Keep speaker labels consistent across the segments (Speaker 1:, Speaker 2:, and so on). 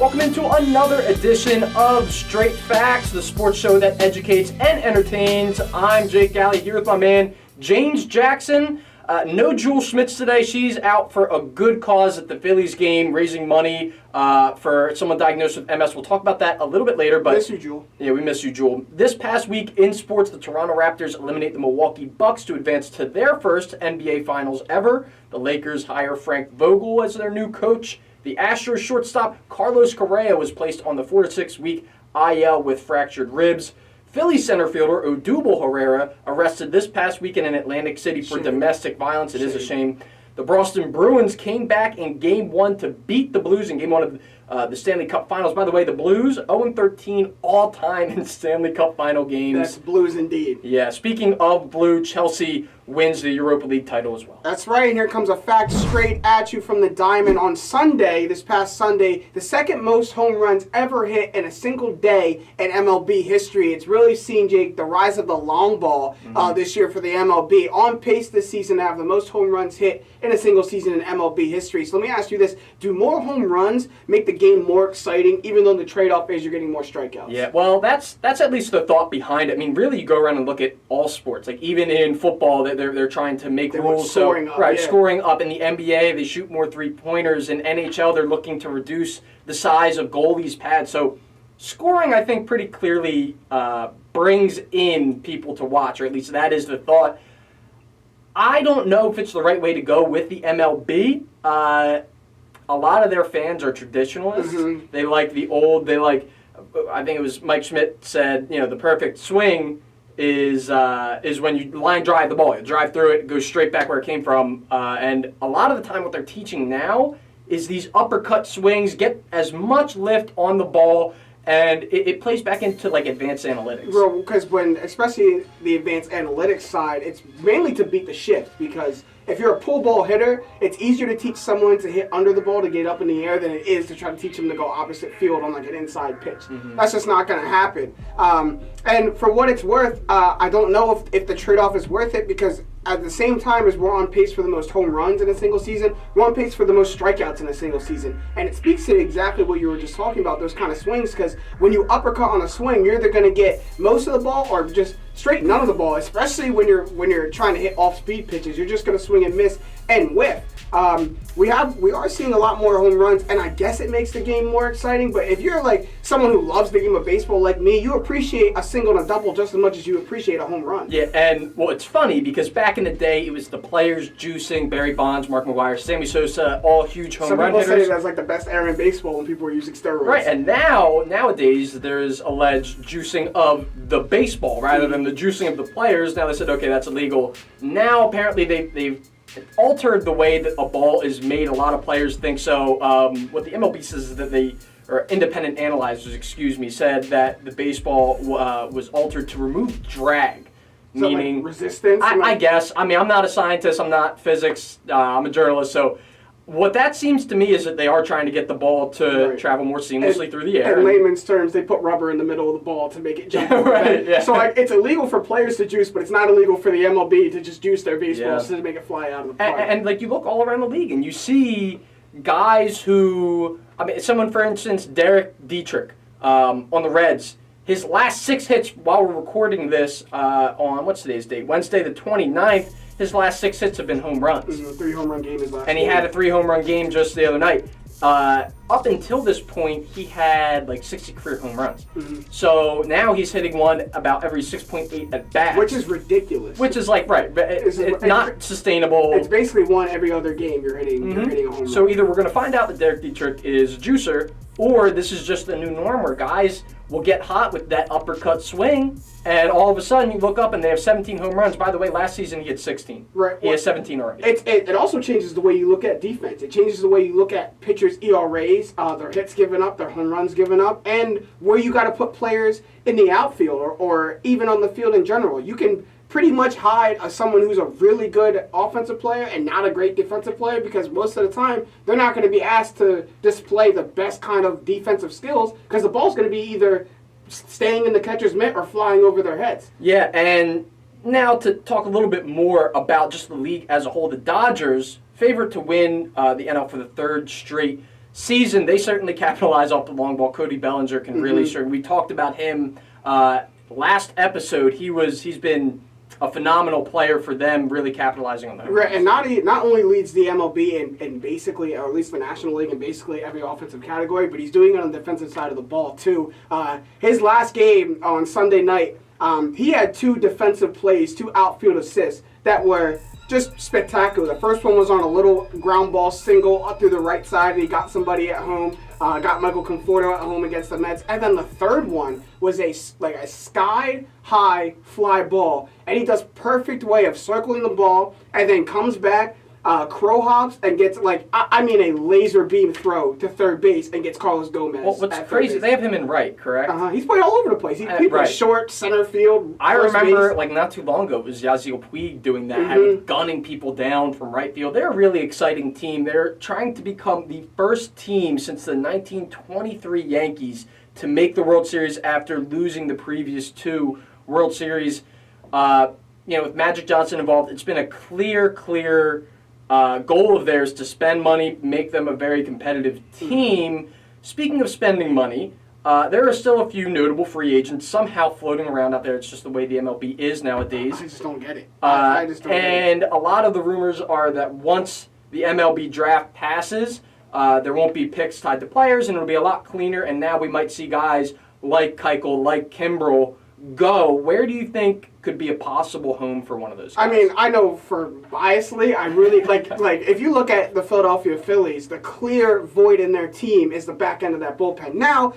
Speaker 1: Welcome into another edition of Straight Facts, the sports show that educates and entertains. I'm Jake Galley here with my man, James Jackson. No Jewel Schmitz today. She's out for a good cause at the Phillies game, raising money for someone diagnosed with MS. We'll talk about that a little bit later. But
Speaker 2: miss you, Jewel.
Speaker 1: Yeah, we miss you, Jewel. This past week in sports, the Toronto Raptors eliminate the Milwaukee Bucks to advance to their first NBA Finals ever. The Lakers hire Frank Vogel as their new coach. The Astros shortstop Carlos Correa was placed on the 4 to 6 week IL with fractured ribs. Philly center fielder Odubel Herrera arrested this past weekend in Atlantic City for domestic violence. It is a shame. The Boston Bruins came back in Game 1 to beat the Blues in Game 1 of the Stanley Cup Finals. By the way, the Blues 0-13 all-time in Stanley Cup Final games.
Speaker 2: That's Blues indeed.
Speaker 1: Yeah, speaking of blue, Chelsea wins the Europa League title as well.
Speaker 2: That's right, and here comes a fact straight at you from the Diamond. On Sunday, this past Sunday, the second most home runs ever hit in a single day in MLB history. It's really seen, Jake, the rise of the long ball this year for the MLB. On pace this season to have the most home runs hit in a single season in MLB history. So let me ask you this. Do more home runs make the game more exciting, even though the trade-off is you're getting more strikeouts?
Speaker 1: Yeah, well, that's at least the thought behind it. I mean, really, you go around and look at all sports. Like, even in football, they're trying to make rules.
Speaker 2: Scoring up, yeah.
Speaker 1: Scoring up. In the NBA, they shoot more three-pointers. In NHL, they're looking to reduce the size of goalies' pads. So scoring, I think, pretty clearly brings in people to watch, or at least that is the thought. I don't know if it's the right way to go with the MLB. A lot of their fans are traditionalists. Mm-hmm. They like the old, I think it was Mike Schmidt said, the perfect swing is when you line drive the ball. You drive through it, it goes straight back where it came from. And a lot of the time what they're teaching now is these uppercut swings, get as much lift on the ball, and it plays back into like advanced analytics.
Speaker 2: Well, because especially the advanced analytics side, it's mainly to beat the shift, because if you're a pull ball hitter, it's easier to teach someone to hit under the ball to get up in the air than it is to try to teach them to go opposite field on like an inside pitch. Mm-hmm. That's just not going to happen. And for what it's worth, I don't know if the trade-off is worth it, because at the same time as we're on pace for the most home runs in a single season, we're on pace for the most strikeouts in a single season. And it speaks to exactly what you were just talking about, those kind of swings, because when you uppercut on a swing, you're either going to get most of the ball or just straight none of the ball, especially when you're trying to hit off-speed pitches. You're just going to swing and miss and whiff. We are seeing a lot more home runs, and I guess it makes the game more exciting. But if you're like someone who loves the game of baseball like me, you appreciate a single and a double just as much as you appreciate a home run.
Speaker 1: Yeah, and well, it's funny because back in the day, it was the players juicing. Barry Bonds, Mark McGwire, Sammy Sosa, all huge home run hitters.
Speaker 2: Some people say that's like the best era in baseball when people were using steroids.
Speaker 1: Right, and nowadays there's alleged juicing of the baseball rather than the juicing of the players. Now they said, okay, that's illegal. Now apparently they've altered the way that a ball is made. A lot of players think so. What the MLB says is that or independent analyzers, said that the baseball was altered to remove drag.
Speaker 2: So
Speaker 1: meaning
Speaker 2: like resistance?
Speaker 1: I guess. I mean, I'm not a scientist. I'm not physics. I'm a journalist. So what that seems to me is that they are trying to get the ball to travel more seamlessly through the air.
Speaker 2: In layman's terms, they put rubber in the middle of the ball to make it jump.
Speaker 1: Right, yeah.
Speaker 2: So it's illegal for players to juice, but it's not illegal for the MLB to just juice their baseballs to make it fly out of the park.
Speaker 1: And like you look all around the league and you see guys who, someone for instance, Derek Dietrich on the Reds, his last 6 hits while we're recording this on, what's today's date? Wednesday the 29th, his last 6 hits have been home runs.
Speaker 2: This is a 3 home run game his last
Speaker 1: And he had a 3 home run game just the other night. Up until this point, he had like 60 career home runs. Mm-hmm. So now he's hitting one about every 6.8 at bat.
Speaker 2: Which is ridiculous.
Speaker 1: Which is like, it's not sustainable.
Speaker 2: It's basically one every other game you're hitting a home run.
Speaker 1: So either we're going to find out that Derek Dietrich is a juicer, or this is just the new norm where guys will get hot with that uppercut swing, and all of a sudden you look up and they have 17 home runs. By the way, last season he had 16.
Speaker 2: Right.
Speaker 1: He has 17 already.
Speaker 2: It also changes the way you look at defense. It changes the way you look at pitchers' ERAs, their hits given up, their home runs given up, and where you got to put players in the outfield or even on the field in general. You can pretty much hide someone who's a really good offensive player and not a great defensive player, because most of the time they're not going to be asked to display the best kind of defensive skills, because the ball's going to be either staying in the catcher's mitt or flying over their heads.
Speaker 1: Yeah, and now to talk a little bit more about just the league as a whole, the Dodgers, favorite to win the NL for the 3rd straight season, they certainly capitalize off the long ball. Cody Bellinger can really we talked about him last episode. He's been a phenomenal player for them, really capitalizing on that.
Speaker 2: Right, and not only leads the MLB in basically, or at least the National League, in basically every offensive category, but he's doing it on the defensive side of the ball too. His last game on Sunday night, he had 2 defensive plays, 2 outfield assists that were just spectacular. The first one was on a little ground ball single up through the right side, and he got somebody at home. Got Michael Conforto at home against the Mets. And then the third one was a sky-high fly ball. And he does perfect way of circling the ball and then comes back, crow hops, and gets a laser beam throw to third base and gets Carlos Gomez.
Speaker 1: Well, what's crazy, they have him in right, correct?
Speaker 2: He's playing all over the place. He's
Speaker 1: right.
Speaker 2: Short, center field,
Speaker 1: I
Speaker 2: first
Speaker 1: remember,
Speaker 2: base.
Speaker 1: not too long ago, it was Yasiel Puig doing that, gunning people down from right field. They're a really exciting team. They're trying to become the first team since the 1923 Yankees to make the World Series after losing the previous 2 World Series. With Magic Johnson involved, it's been a clear goal of theirs to spend money, make them a very competitive team. Speaking of spending money, there are still a few notable free agents somehow floating around out there. It's just the way the MLB is nowadays.
Speaker 2: I just don't get it. I just don't get it.
Speaker 1: And a lot of the rumors are that once the MLB draft passes, there won't be picks tied to players, and it'll be a lot cleaner, and now we might see guys like Keuchel, like Kimbrel go. Where do you think could be a possible home for one of those guys?
Speaker 2: I mean, I know for biasly, I really like if you look at the Philadelphia Phillies, the clear void in their team is the back end of that bullpen. Now,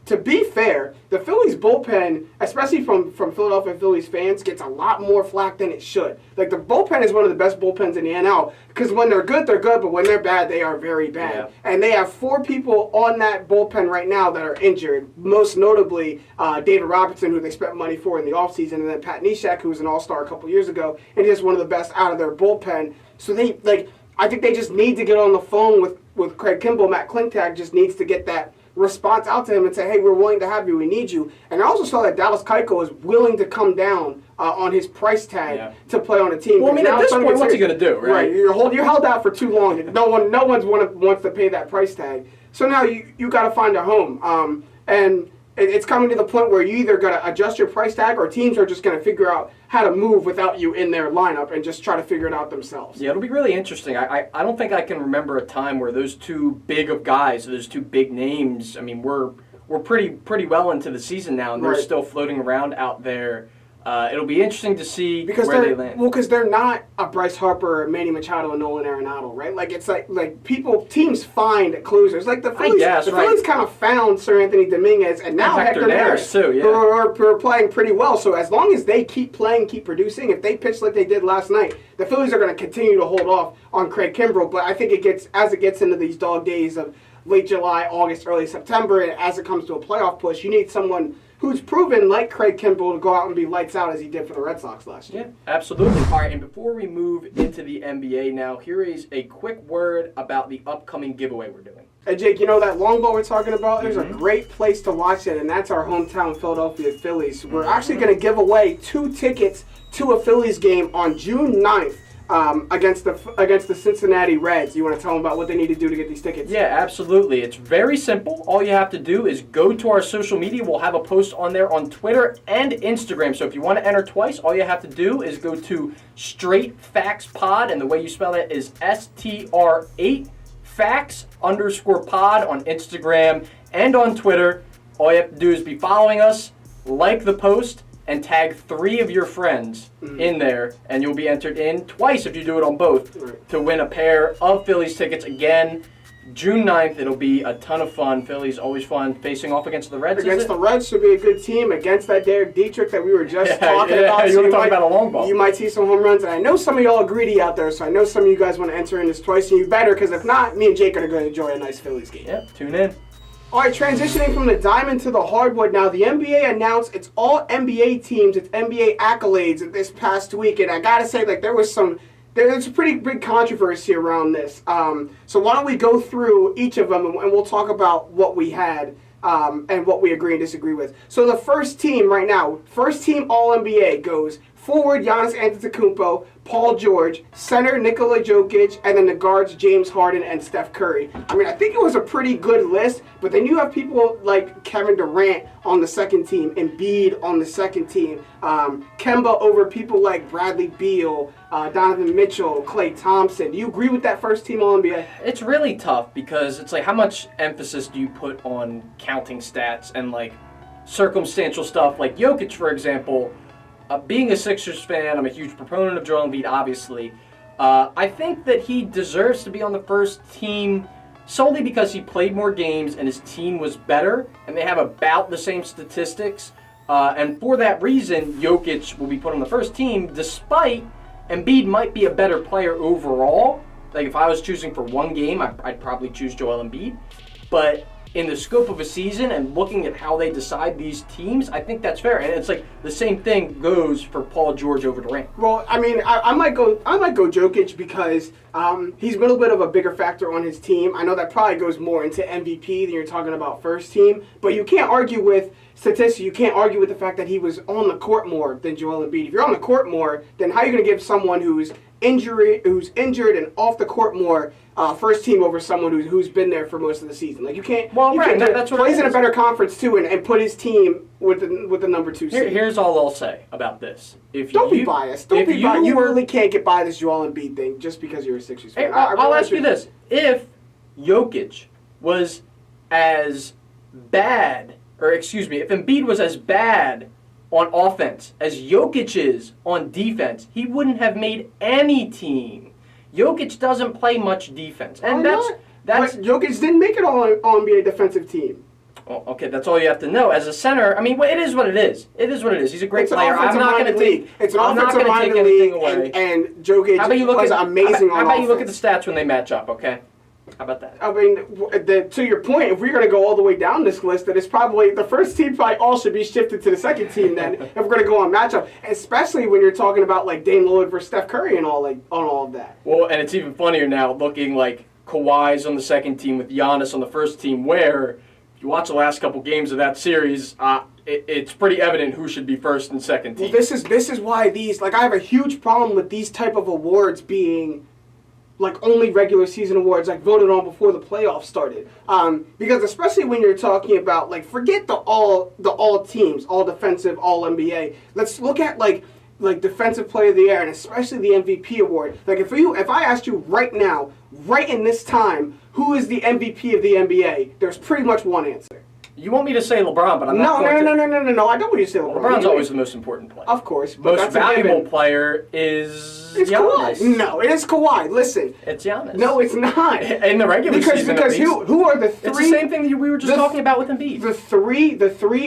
Speaker 2: to be fair, the Phillies bullpen, especially from Philadelphia Phillies fans, gets a lot more flack than it should. Like, the bullpen is one of the best bullpens in the NL, because when they're good, but when they're bad, they are very bad.
Speaker 1: Yeah.
Speaker 2: And they have 4 people on that bullpen right now that are injured, most notably David Robertson, who they spent money for in the offseason, and then Pat Neshek, who was an all-star a couple years ago, and he's one of the best out of their bullpen. So I think they just need to get on the phone with Craig Kimbrel. Matt Klentak just needs to get that response out to him and say, hey, we're willing to have you, we need you. And I also saw that Dallas Keuchel is willing to come down on his price tag to play on a team.
Speaker 1: Well, I mean, at this point, what's he going to do, right?
Speaker 2: Right, you're held out for too long. No one wants to pay that price tag. So now you got to find a home. And it's coming to the point where you either got to adjust your price tag, or teams are just going to figure out how to move without you in their lineup and just try to figure it out themselves.
Speaker 1: Yeah, it'll be really interesting. I don't think I can remember a time where those 2 big of guys, those 2 big names, I mean, we're pretty well into the season now, and they're still floating around out there. It'll be interesting to see where they land.
Speaker 2: Well, because they're not a Bryce Harper, Manny Machado, and Nolan Arenado, right? Like, it's like teams find closers. Like, the Phillies, Phillies kind of found Sir Anthony Dominguez, and now Hector Neris,
Speaker 1: too,
Speaker 2: who are playing pretty well. So as long as they keep playing, keep producing, if they pitch like they did last night, the Phillies are going to continue to hold off on Craig Kimbrel. But I think as it gets into these dog days of late July, August, early September, and as it comes to a playoff push, you need someone who's proven, like Craig Kimbrel, to go out and be lights out as he did for the Red Sox last year.
Speaker 1: Yeah, absolutely. All right, and before we move into the NBA now, here is a quick word about the upcoming giveaway we're doing.
Speaker 2: Hey, Jake, you know that long ball we're talking about? There's a great place to watch it, and that's our hometown Philadelphia Phillies. We're actually going to give away 2 tickets to a Phillies game on June 9th. Against the Cincinnati Reds. You want to tell them about what they need to do to get these tickets?
Speaker 1: Yeah, absolutely. It's very simple. All you have to do is go to our social media. We'll have a post on there on Twitter and Instagram. So if you want to enter twice, all you have to do is go to Straight Facts Pod, and the way you spell it is STR8 Facts_pod on Instagram and on Twitter. All you have to do is be following us, like the post, and tag 3 of your friends in there, and you'll be entered in twice if you do it on both to win a pair of Phillies tickets. Again, June 9th, it'll be a ton of fun. Phillies always fun, facing off against the Reds.
Speaker 2: Against the Reds should be a good team. Against that Derek Dietrich that we were just talking about.
Speaker 1: You were talking about a long ball.
Speaker 2: You might see some home runs, and I know some of y'all are greedy out there, so I know some of you guys want to enter in this twice, and you better, because if not, me and Jake are going to enjoy a nice Phillies game.
Speaker 1: Yeah, tune in.
Speaker 2: All right, transitioning from the diamond to the hardwood now, the NBA announced its all NBA teams, its NBA accolades this past week, and I gotta say, there's a pretty big controversy around this. So why don't we go through each of them, and we'll talk about what we had and what we agree and disagree with. So the first team right now, first team all NBA goes forward Giannis Antetokounmpo, Paul George, center Nikola Jokic, and then the guards James Harden and Steph Curry. I mean, I think it was a pretty good list, but then you have people like Kevin Durant on the second team, Embiid on the second team, Kemba over people like Bradley Beal, Donovan Mitchell, Klay Thompson. Do you agree with that first team All-NBA?
Speaker 1: It's really tough because it's like, how much emphasis do you put on counting stats and like circumstantial stuff? Like Jokic, for example. Being a Sixers fan, I'm a huge proponent of Joel Embiid, obviously. I think that he deserves to be on the first team solely because he played more games and his team was better, and they have about the same statistics. And for that reason, Jokic will be put on the first team, despite Embiid might be a better player overall. Like, if I was choosing for one game, I'd probably choose Joel Embiid. But in the scope of a season and looking at how they decide these teams, I think that's fair. And it's like the same thing goes for Paul George over Durant.
Speaker 2: Well, I mean, I might go Jokic because he's a little bit of a bigger factor on his team. I know that probably goes more into MVP than you're talking about first team, but you can't argue with statistics. You can't argue with the fact that he was on the court more than Joel Embiid. If you're on the court more, then how are you going to give someone who's injured and off the court more first team over someone who's been there for most of the season? Like, you can't.
Speaker 1: Well,
Speaker 2: you
Speaker 1: right,
Speaker 2: can't
Speaker 1: that's what
Speaker 2: plays
Speaker 1: it
Speaker 2: in a
Speaker 1: is.
Speaker 2: better conference too, and put his team with the number 2 seed.
Speaker 1: Here's all I'll say about this.
Speaker 2: Don't be biased. Don't be biased. You really can't get by this Joel Embiid thing just because you're a Sixers fan.
Speaker 1: Hey, I'll ask you this. If Jokic was as bad, if Embiid was as bad on offense as Jokic is on defense, he wouldn't have made any team. Jokic doesn't play much defense. And that's
Speaker 2: But Jokic didn't make it on NBA defensive team.
Speaker 1: Well, okay, that's all you have to know. As a center, I mean, it is what it is. It is what it is. He's a great
Speaker 2: It's an
Speaker 1: player. I'm
Speaker 2: offensive
Speaker 1: not going to
Speaker 2: minded league.
Speaker 1: take.
Speaker 2: It's an
Speaker 1: I'm not
Speaker 2: offensive
Speaker 1: going to take
Speaker 2: minded
Speaker 1: anything
Speaker 2: league,
Speaker 1: away.
Speaker 2: and Jokic
Speaker 1: How about you look
Speaker 2: was
Speaker 1: at
Speaker 2: amazing on
Speaker 1: How about you look at
Speaker 2: offense.
Speaker 1: the stats when they match up? Okay, how about that?
Speaker 2: I mean, to your point, if we're going to go all the way down this list, then it's probably the first team probably all should be shifted to the second team. Then, if we're going to go on matchup, especially when you're talking about like Dame Lillard versus Steph Curry and on all of that.
Speaker 1: Well, and it's even funnier now looking like Kawhi's on the second team with Giannis on the first team, where if you watch the last couple games of that series, it's pretty evident who should be first and second team.
Speaker 2: Well, this is why these, like, I have a huge problem with these type of awards being like only regular season awards, like voted on before the playoffs started. Because especially when you're talking about, like, forget the all teams, all defensive, all NBA. Let's look at like defensive player of the year, and especially the MVP award. Like, if I asked you right now, right in this time, who is the MVP of the NBA, there's pretty much one answer.
Speaker 1: You want me to say LeBron, but I'm not
Speaker 2: No.
Speaker 1: going to.
Speaker 2: I don't want you to say LeBron.
Speaker 1: LeBron's always the most important player.
Speaker 2: Of course. But
Speaker 1: Most
Speaker 2: that's a
Speaker 1: valuable
Speaker 2: given.
Speaker 1: player is
Speaker 2: It's
Speaker 1: Giannis.
Speaker 2: Kawhi. No, it is Kawhi. Listen.
Speaker 1: It's Giannis.
Speaker 2: No, it's not.
Speaker 1: In the regular season, at
Speaker 2: Because
Speaker 1: least.
Speaker 2: who are the three?
Speaker 1: It's the same thing that we were just talking about with Embiid.
Speaker 2: The three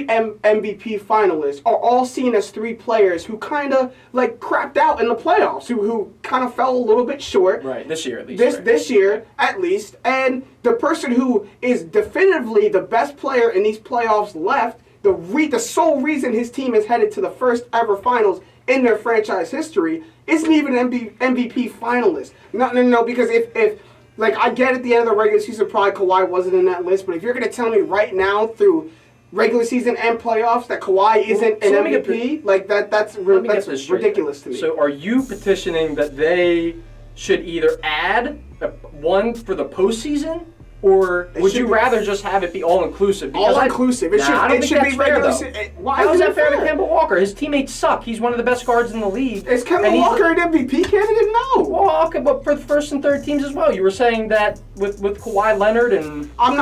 Speaker 2: MVP finalists are all seen as three players who kind of like crapped out in the playoffs, who kind of fell a little bit short.
Speaker 1: Right, this year at least.
Speaker 2: This year at least, and the person who is definitively the best player in these playoffs left, the sole reason his team is headed to the first ever finals in their franchise history, isn't even an MVP finalist. No, because if like, I get at the end of the regular season, probably Kawhi wasn't in that list, but if you're going to tell me right now through regular season and playoffs that Kawhi isn't
Speaker 1: so
Speaker 2: an
Speaker 1: let me get
Speaker 2: MVP, like that's ridiculous to me.
Speaker 1: So are you petitioning that they should either add one for the postseason, or would you rather just have it be all-inclusive?
Speaker 2: All-inclusive. It should be regular season.
Speaker 1: How is that fair to Kemba Walker? His teammates suck. He's one of the best guards in the league.
Speaker 2: Is Kemba Walker an MVP candidate? No.
Speaker 1: Well, okay, but for the first and third teams as well. You were saying that with Kawhi Leonard and...
Speaker 2: I'm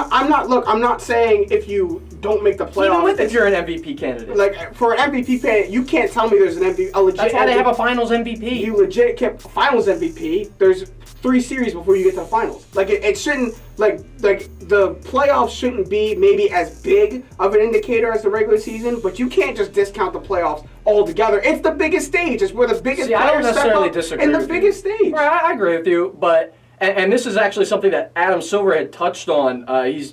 Speaker 2: not saying if you don't make the playoffs.
Speaker 1: Even with if you're an MVP candidate.
Speaker 2: Like, for an MVP candidate, you can't tell me there's a legit
Speaker 1: That's why they have a finals MVP.
Speaker 2: You legit kept finals MVP. There's 3 series before you get to the finals. Like, it shouldn't, like the playoffs shouldn't be maybe as big of an indicator as the regular season, but you can't just discount the playoffs altogether. It's the biggest stage. It's where the biggest players step up in the biggest stage.
Speaker 1: Right, I agree with you, but and this is actually something that Adam Silver had touched on.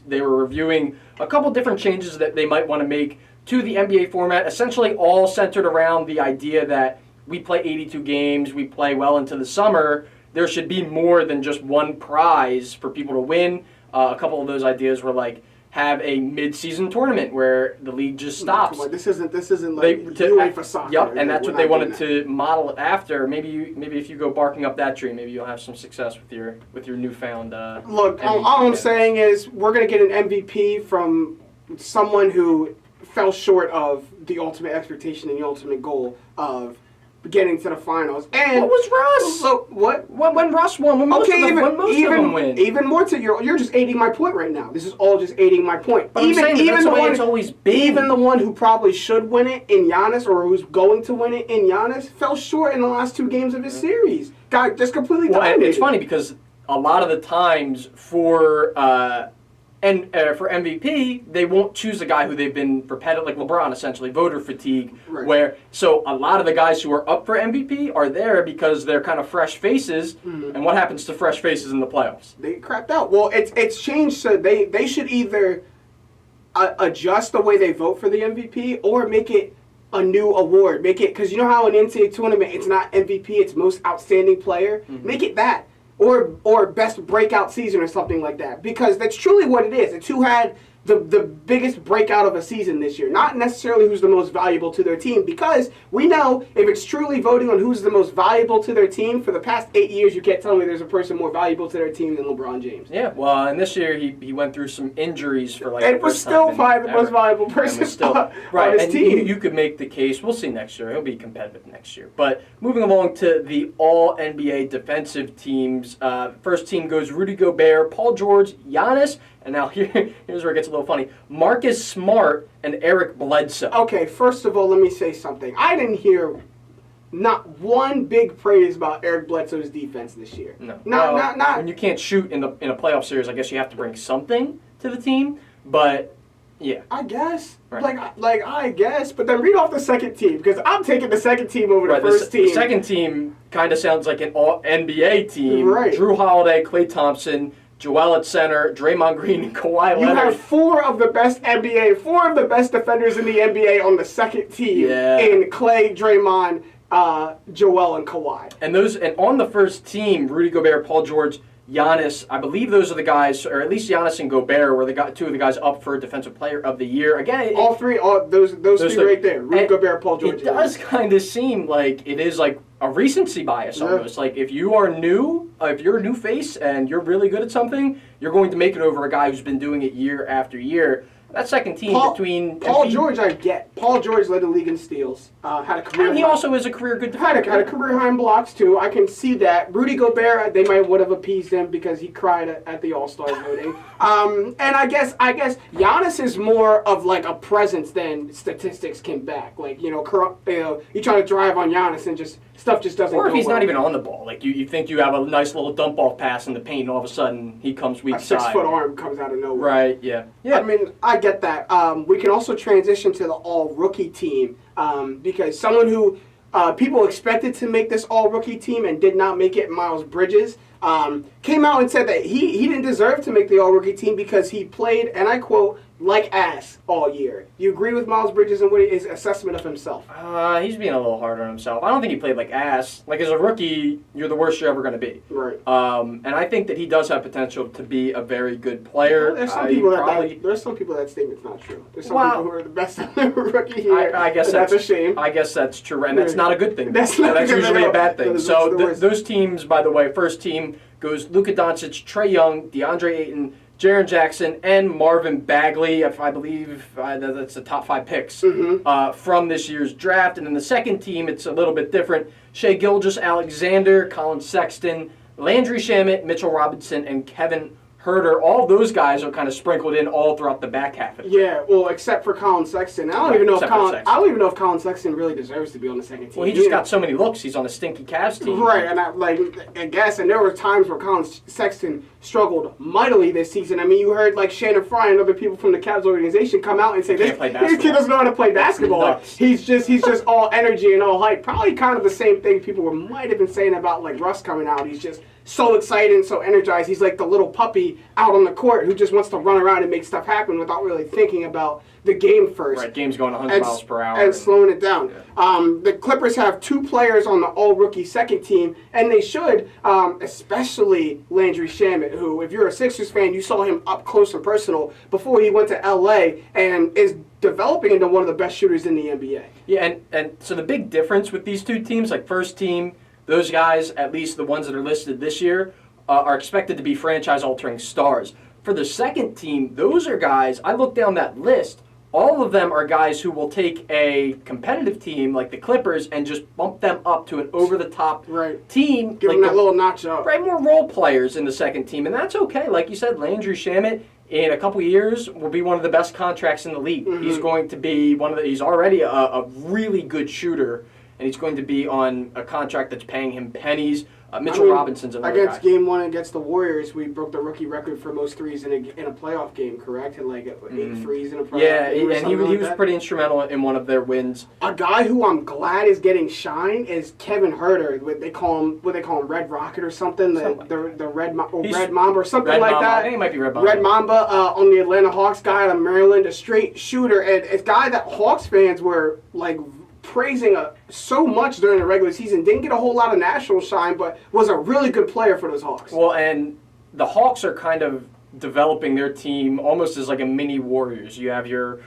Speaker 1: They were reviewing a couple different changes that they might want to make to the NBA format, essentially all centered around the idea that we play 82 games, we play well into the summer. There should be more than just one prize for people to win. A couple of those ideas were like have a mid-season tournament where the league just stops.
Speaker 2: Come on, this isn't like UEFA soccer.
Speaker 1: Yep, and that's
Speaker 2: We're
Speaker 1: what they
Speaker 2: not
Speaker 1: wanted
Speaker 2: doing
Speaker 1: to model it after. Maybe if you go barking up that tree, maybe you'll have some success with your newfound.
Speaker 2: Look,
Speaker 1: MVP
Speaker 2: all I'm
Speaker 1: status.
Speaker 2: saying is we're going to get an MVP from someone who fell short of the ultimate expectation and the ultimate goal of getting to the finals. And
Speaker 1: What was Russ?
Speaker 2: Look, what?
Speaker 1: When Russ won, when most,
Speaker 2: Okay,
Speaker 1: of, them, when most of them win.
Speaker 2: even more to you're just aiding my point right now. This is all just aiding my point.
Speaker 1: But I'm saying that that's the way it's always been.
Speaker 2: Even the one who probably should win it in Giannis, or who's going to win it in Giannis, fell short in the last 2 games of his series. Got just completely
Speaker 1: Well,
Speaker 2: dominated.
Speaker 1: it's funny because a lot of the times for MVP, they won't choose a guy who they've been repetitive, like LeBron, essentially voter fatigue.
Speaker 2: Right.
Speaker 1: So a lot of the guys who are up for MVP are there because they're kind of fresh faces.
Speaker 2: Mm-hmm.
Speaker 1: And what happens to fresh faces in the playoffs?
Speaker 2: They crapped out. Well, it's changed, so they should either adjust the way they vote for the MVP or make it a new award. Make it, because you know how in NCAA tournament it's not MVP, it's most outstanding player.
Speaker 1: Mm-hmm.
Speaker 2: Make it that. Or best breakout season or something like that. Because that's truly what it is. It's who had the biggest breakout of a season this year. Not necessarily who's the most valuable to their team. Because we know if it's truly voting on who's the most valuable to their team, for the past 8 years you can't tell me there's a person more valuable to their team than LeBron James.
Speaker 1: Yeah, well, and this year he went through some injuries for like
Speaker 2: And
Speaker 1: the
Speaker 2: was
Speaker 1: first
Speaker 2: still
Speaker 1: time
Speaker 2: probably the
Speaker 1: ever.
Speaker 2: most valuable
Speaker 1: And
Speaker 2: person
Speaker 1: was still,
Speaker 2: on
Speaker 1: right,
Speaker 2: his
Speaker 1: and
Speaker 2: team.
Speaker 1: you could make the case. We'll see next year. He'll be competitive next year. But moving along to the All-NBA defensive teams. First team goes Rudy Gobert, Paul George, Giannis, and now here's where it gets a little funny. Marcus Smart and Eric Bledsoe.
Speaker 2: Okay, first of all, let me say something. I didn't hear not one big praise about Eric Bledsoe's defense this year.
Speaker 1: No.
Speaker 2: Not.
Speaker 1: When you can't shoot in a playoff series, I guess you have to bring something to the team. But yeah.
Speaker 2: I guess.
Speaker 1: Right.
Speaker 2: Like I guess, but then read off the second team because I'm taking the second team over the first team.
Speaker 1: The second team kind of sounds like an all NBA team.
Speaker 2: Right.
Speaker 1: Drew Holiday, Klay Thompson, Joel at center, Draymond Green, and Kawhi
Speaker 2: You
Speaker 1: Leonard.
Speaker 2: have 4 of the best defenders in the NBA on the second team
Speaker 1: Yeah.
Speaker 2: in Klay, Draymond, Joel, and Kawhi.
Speaker 1: And on the first team, Rudy Gobert, Paul George, Giannis, I believe those are the guys, or at least Giannis and Gobert were two of the guys up for Defensive Player of the Year. Again,
Speaker 2: All three right there. Rudy
Speaker 1: and
Speaker 2: Gobert, Paul George.
Speaker 1: It does kind of seem like it is like a recency bias almost. Like if you are new, if you're a new face and you're really good at something, you're going to make it over a guy who's been doing it year after year. That second team between
Speaker 2: Paul
Speaker 1: Embiid-
Speaker 2: George, I get. Paul George led the league in steals. Had a career.
Speaker 1: And he
Speaker 2: high.
Speaker 1: also is a career good
Speaker 2: Had
Speaker 1: defender.
Speaker 2: a career high in blocks too. I can see that. Rudy Gobert, they might would have appeased him because he cried at the All-Star voting. And I guess Giannis is more of like a presence than statistics can back. Like you try to drive on Giannis and stuff just doesn't.
Speaker 1: Or if
Speaker 2: go
Speaker 1: he's
Speaker 2: well.
Speaker 1: not even on the ball, like you think you have a nice little dump off pass in the paint, and all of a sudden he comes weak
Speaker 2: a
Speaker 1: side.
Speaker 2: 6-foot arm comes out of nowhere.
Speaker 1: Right? Yeah. Yeah.
Speaker 2: I mean, I get that. We can also transition to the all-rookie team because someone who people expected to make this all-rookie team and did not make it, Miles Bridges, came out and said that he didn't deserve to make the all-rookie team because he played, and I quote, like ass all year. Do you agree with Miles Bridges and his assessment of himself?
Speaker 1: He's being a little hard on himself. I don't think he played like ass. Like as a rookie, you're the worst you're ever going to be.
Speaker 2: Right.
Speaker 1: And I think that he does have potential to be a very good player.
Speaker 2: There's some people that statement's not true. There's some people who are the best rookie here.
Speaker 1: I guess
Speaker 2: that's a shame.
Speaker 1: I guess that's true, and that's not a good thing.
Speaker 2: That's not good
Speaker 1: usually
Speaker 2: at
Speaker 1: a bad
Speaker 2: all.
Speaker 1: thing.
Speaker 2: That's
Speaker 1: So
Speaker 2: the worst.
Speaker 1: those teams, by the way, first team goes Luka Doncic, Trae Young, DeAndre Ayton, Jaren Jackson, and Marvin Bagley. If I believe that's the top 5 picks from this year's draft. And then the second team, it's a little bit different. Shea Gilgeous-Alexander, Colin Sexton, Landry Shamet, Mitchell Robinson, and Kevin Herter. All those guys are kind of sprinkled in all throughout the back half of it.
Speaker 2: Yeah, well, except for Colin Sexton. I don't even know if Colin Sexton really deserves to be on the second team.
Speaker 1: Well, he just got so many looks. He's on a stinky Cavs team.
Speaker 2: Right, and I guess, and there were times where Colin Sexton struggled mightily this season. I mean, you heard like Shannon Fry and other people from the Cavs organization come out and say this kid doesn't know how to play basketball.
Speaker 1: Nuts.
Speaker 2: He's just all energy and all hype. Probably kind of the same thing people might have been saying about like Russ coming out. He's just so excited and so energized. He's like the little puppy out on the court who just wants to run around and make stuff happen without really thinking about the game first.
Speaker 1: Right, game's going 100 miles per hour.
Speaker 2: And slowing it down. The Clippers have 2 players on the all-rookie second team, and they should, especially Landry Shamet, who, if you're a Sixers fan, you saw him up close and personal before he went to L.A. and is developing into one of the best shooters in the NBA.
Speaker 1: Yeah, and so the big difference with these 2 teams, like first team, those guys, at least the ones that are listed this year, are expected to be franchise-altering stars. For the second team, those are guys, I look down that list, all of them are guys who will take a competitive team like the Clippers and just bump them up to an over-the-top team.
Speaker 2: Give
Speaker 1: like
Speaker 2: them that little notch up.
Speaker 1: Right, more role players in the second team, and that's okay. Like you said, Landry Shamet, in a couple years, will be one of the best contracts in the league. Mm-hmm. He's going to be he's already a really good shooter, and he's going to be on a contract that's paying him pennies. Mitchell Robinson's another
Speaker 2: against
Speaker 1: guy.
Speaker 2: Game 1 against the Warriors, we broke the rookie record for most threes in a playoff game, correct? Had like 8 threes in a playoff game.
Speaker 1: Yeah, and he was pretty instrumental in one of their wins.
Speaker 2: A guy who I'm glad is getting shine is Kevin Huerter. What they call him Red Rocket or something. The Red Mamba or something like that.
Speaker 1: I think it might be Red Mamba.
Speaker 2: Red Mamba on the Atlanta Hawks guy out of Maryland, a straight shooter, and a guy that Hawks fans were like praising so much during the regular season. Didn't get a whole lot of national shine, but was a really good player for those Hawks.
Speaker 1: Well, and the Hawks are kind of developing their team almost as like a mini Warriors. You have your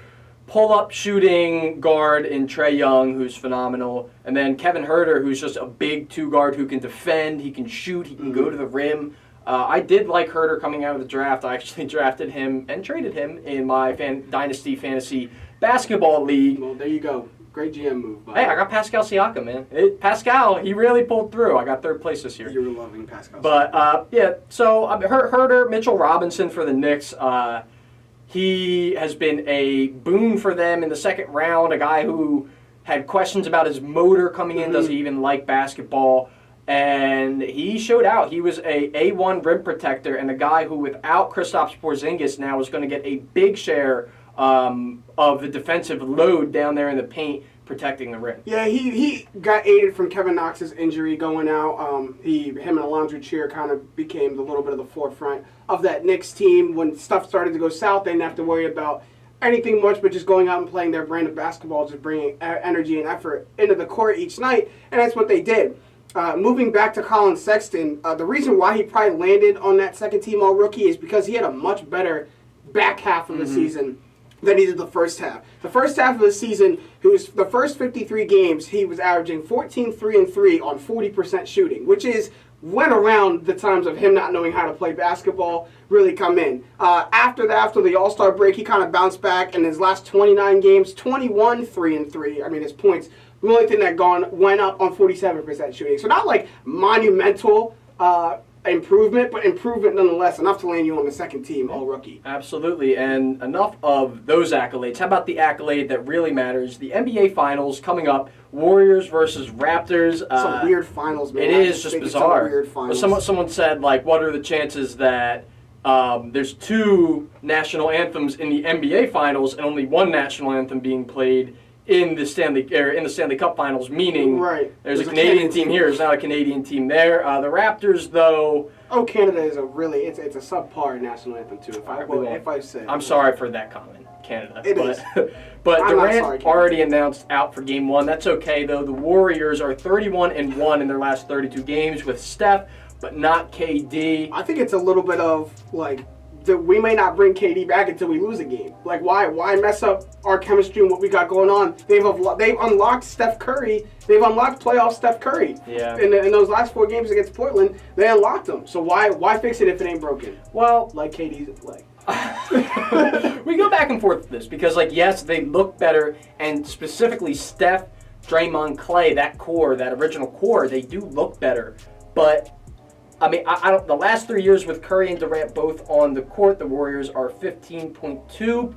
Speaker 1: pull-up shooting guard in Trae Young, who's phenomenal, and then Kevin Huerter, who's just a big 2-guard who can defend, he can shoot, he can go to the rim. I did like Huerter coming out of the draft. I actually drafted him and traded him in my Dynasty Fantasy Basketball League.
Speaker 2: Well, there you go. Great GM move.
Speaker 1: Hey, I got Pascal Siakam, man. Pascal, he really pulled through. I got 3rd place this year.
Speaker 2: You were loving Pascal.
Speaker 1: But, yeah, so Huerter, Mitchell Robinson for the Knicks. He has been a boon for them in the second round, a guy who had questions about his motor coming in. Does he even like basketball? And he showed out. He was a A1 rim protector and a guy who, without Kristaps Porzingis, now is going to get a big share of the defensive load down there in the paint, protecting the rim.
Speaker 2: Yeah, he got aided from Kevin Knox's injury going out. Him and Alonzo Trier kind of became a little bit of the forefront of that Knicks team. When stuff started to go south, they didn't have to worry about anything much but just going out and playing their brand of basketball, just bringing energy and effort into the court each night, and that's what they did. Moving back to Colin Sexton, the reason why he probably landed on that second team all-rookie is because he had a much better back half of the season than he did the first half. The first half of the season, the first 53 games, he was averaging 14, 3, and 3 on 40% shooting, which is went around the times of him not knowing how to play basketball really come in. After the All-Star break, he kind of bounced back, and his last 29 games, 21, 3, and 3. I mean, his points, the only thing that went up on 47% shooting. So not like monumental improvement, but improvement nonetheless, enough to land you on the second team all-rookie.
Speaker 1: Absolutely, and enough of those accolades. How about the accolade that really matters? The NBA Finals coming up, Warriors versus Raptors.
Speaker 2: Some weird finals, man.
Speaker 1: It is just bizarre.
Speaker 2: Weird finals.
Speaker 1: Someone said, like, what are the chances that there's 2 national anthems in the NBA Finals and only 1 national anthem being played in the Stanley Cup Finals, meaning there's a Canadian team here, there's not a Canadian team there. The Raptors, though.
Speaker 2: Oh, Canada is it's a subpar national anthem too. If I say.
Speaker 1: I'm sorry for that comment, Canada.
Speaker 2: It is.
Speaker 1: But Durant already announced out for Game 1. That's okay though. The Warriors are 31-1 in their last 32 games with Steph, but not KD.
Speaker 2: I think it's a little bit of like, we may not bring KD back until we lose a game. Like, why mess up our chemistry and what we got going on? They've unlocked Steph Curry. They've unlocked playoff Steph Curry.
Speaker 1: Yeah.
Speaker 2: In those last 4 games against Portland, they unlocked them. So why fix it if it ain't broken?
Speaker 1: Well,
Speaker 2: like KD's like.
Speaker 1: We go back and forth with this because, like, yes, they look better, and specifically Steph, Draymond, Clay, that original core, they do look better, but. I mean, I don't. The last 3 years with Curry and Durant both on the court, the Warriors are 15.2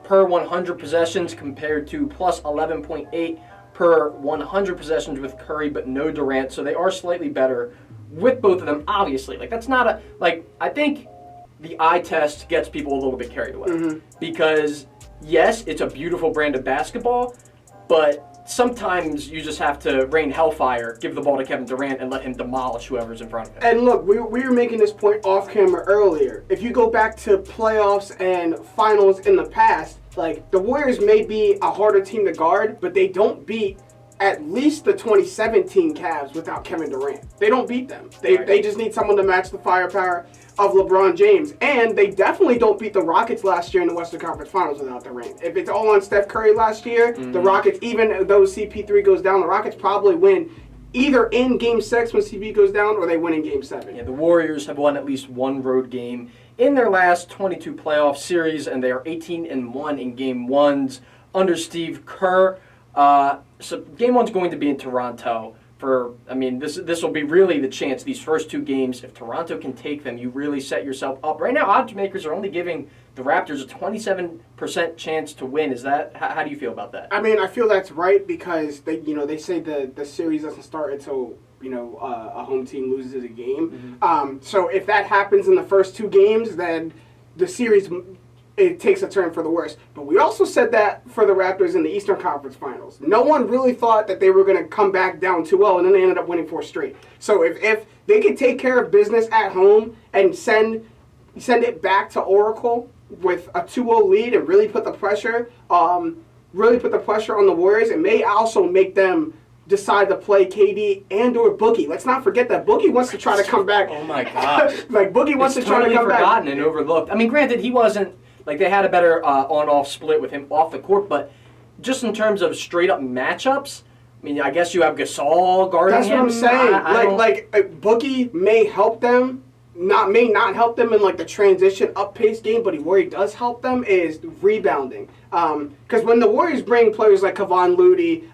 Speaker 1: per 100 possessions compared to plus 11.8 per 100 possessions with Curry, but no Durant. So they are slightly better with both of them. Obviously, like that's not I think the eye test gets people a little bit carried away because yes, it's a beautiful brand of basketball, but sometimes you just have to rain hellfire, give the ball to Kevin Durant, and let him demolish whoever's in front of him.
Speaker 2: And look, we were making this point off camera earlier. If you go back to playoffs and finals in the past, like the Warriors may be a harder team to guard, but they don't beat at least the 2017 Cavs without Kevin Durant. They don't beat them. They just need someone to match the firepower of LeBron James. And they definitely don't beat the Rockets last year in the Western Conference Finals without Durant. If it's all on Steph Curry last year, the Rockets, even though CP3 goes down, the Rockets probably win either in Game 6 when CP goes down or they win in Game 7.
Speaker 1: Yeah, the Warriors have won at least one road game in their last 22 playoff series, and they are 18-1 in Game 1s under Steve Kerr. So Game 1's going to be in Toronto. This will be really the chance, these first two games, if Toronto can take them, you really set yourself up. Right now, odds makers are only giving the Raptors a 27% chance to win. Is that, how do you feel about that?
Speaker 2: I mean, I feel that's right because they say the series doesn't start until a home team loses a game. So if that happens in the first two games, then the series, it takes a turn for the worse. But we also said that for the Raptors in the Eastern Conference Finals. No one really thought that they were going to come back down 2-0, and then they ended up winning 4 straight. So if they could take care of business at home and send it back to Oracle with a 2-0 lead and really put the pressure on the Warriors, it may also make them decide to play KD and or Boogie. Let's not forget that Boogie wants to try to come back.
Speaker 1: Oh my God!
Speaker 2: Boogie wants to try to come back.
Speaker 1: Forgotten and overlooked. I mean, granted, he wasn't. Like, they had a better on-off split with him off the court, but just in terms of straight-up matchups, I mean, I guess you have Gasol guarding him.
Speaker 2: That's what I'm saying. Boogie may help them, may not help them in, the transition up-pace game, but where he does help them is rebounding. Because when the Warriors bring players like Kevon Looney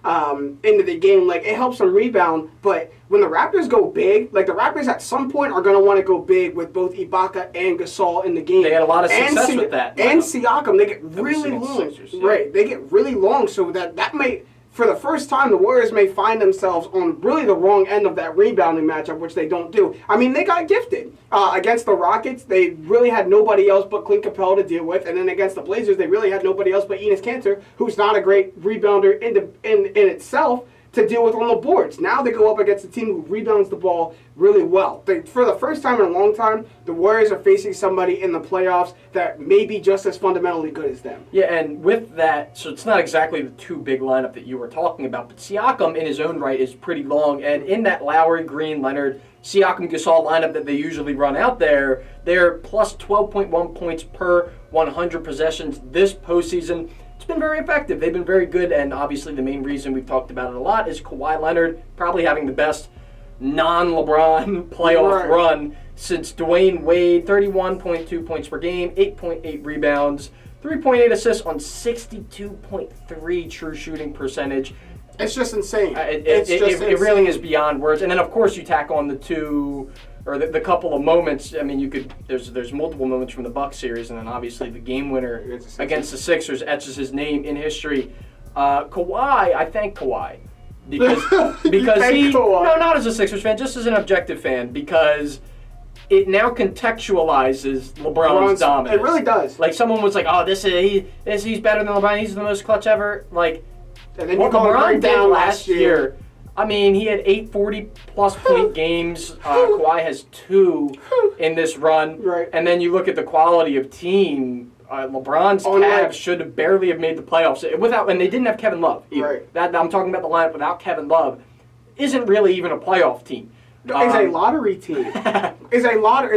Speaker 2: into the game, it helps them rebound, but when the Raptors go big, the Raptors at some point are going to want to go big with both Ibaka and Gasol in the game.
Speaker 1: They had a lot of success with that.
Speaker 2: And Siakam, they get really long.
Speaker 1: Sixers, yeah.
Speaker 2: Right, they get really long, so that may, for the first time, the Warriors may find themselves on really the wrong end of that rebounding matchup, which they don't do. I mean, they got gifted. Against the Rockets, they really had nobody else but Clint Capella to deal with, and then against the Blazers, they really had nobody else but Enes Kanter, who's not a great rebounder in itself, to deal with on the boards. Now they go up against a team who rebounds the ball really well. For the first time in a long time, the Warriors are facing somebody in the playoffs that may be just as fundamentally good as them.
Speaker 1: Yeah, and with that, so it's not exactly the two big lineup that you were talking about, but Siakam in his own right is pretty long, and in that Lowry, Green, Leonard, Siakam, Gasol lineup that they usually run out there, they're plus 12.1 points per 100 possessions this postseason. It's been very effective. They've been very good, and obviously the main reason we've talked about it a lot is Kawhi Leonard probably having the best non-LeBron playoff run since Dwayne Wade, 31.2 points per game, 8.8 rebounds, 3.8 assists on 62.3 true shooting percentage.
Speaker 2: It's just insane.
Speaker 1: It really is beyond words. And then, of course, you tack on the two, or the couple of moments. I mean, there's multiple moments from the Bucks series, and then obviously the game winner against the Sixers etches his name in history. Kawhi, I thank Kawhi because no, not as a Sixers fan, just as an objective fan, because it now contextualizes LeBron's dominance.
Speaker 2: It really does.
Speaker 1: Someone was like, "Oh, he's better than LeBron. He's the most clutch ever."
Speaker 2: And then
Speaker 1: what LeBron did last year. I mean, he had 8 40-plus point games. Kawhi has 2 in this run.
Speaker 2: Right.
Speaker 1: And then you look at the quality of team. LeBron's Cavs should have barely have made the playoffs and they didn't have Kevin Love either.
Speaker 2: Right.
Speaker 1: I'm talking about the lineup without Kevin Love. Isn't really even a playoff team.
Speaker 2: It's a lottery team. It's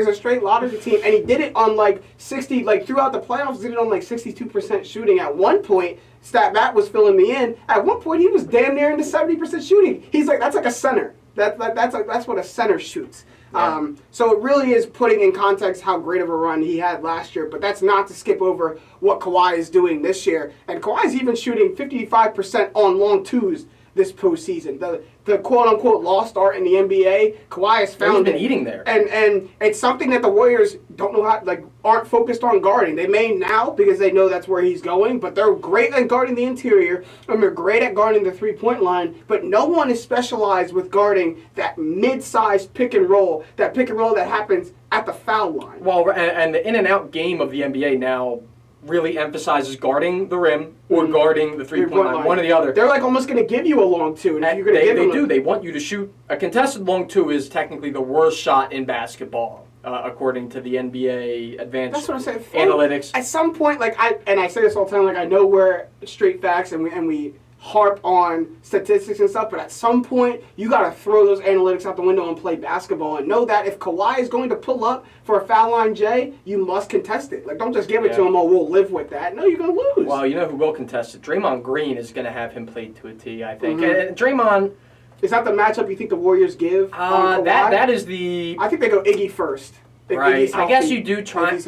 Speaker 2: a straight lottery team, and he did it on 60. Throughout the playoffs, did it on 62% shooting. At one point, Stat Matt was filling me in. At one point, he was damn near into 70% shooting. He's that's like a center. That's what a center shoots.
Speaker 1: Yeah.
Speaker 2: So it really is putting in context how great of a run he had last year. But that's not to skip over what Kawhi is doing this year. And Kawhi's even shooting 55% on long twos this postseason. The quote-unquote lost art in the NBA, Kawhi has found
Speaker 1: He's been eating there.
Speaker 2: And it's something that the Warriors don't know how, aren't focused on guarding. They may now because they know that's where he's going, but they're great at guarding the interior, and they're great at guarding the three-point line, but no one is specialized with guarding that mid-sized pick and roll that happens at the foul line.
Speaker 1: Well, and the in-and-out game of the NBA now, really emphasizes guarding the rim or guarding the three-point line, one or the other.
Speaker 2: They're like almost going to give you a long two. And if you're going to
Speaker 1: They
Speaker 2: give them
Speaker 1: do. They want you to shoot. A contested long two is technically the worst shot in basketball, according to the NBA Advanced
Speaker 2: That's what I'm saying.
Speaker 1: Analytics.
Speaker 2: At some point, like I say this all the time, like I know we're straight facts and we harp on statistics and stuff, but at some point you got to throw those analytics out the window and play basketball and know that if Kawhi is going to pull up for a foul line J, you must contest it. Like, don't just give it to him, oh, we'll live with that. No, you're going to lose.
Speaker 1: Well, you know who will contest it? Draymond Green is going to have him played to a T, I think. And Draymond...
Speaker 2: Is that the matchup you think the Warriors give on Kawhi?
Speaker 1: That is the...
Speaker 2: I think they go Iggy first.
Speaker 1: Right. I guess you do try.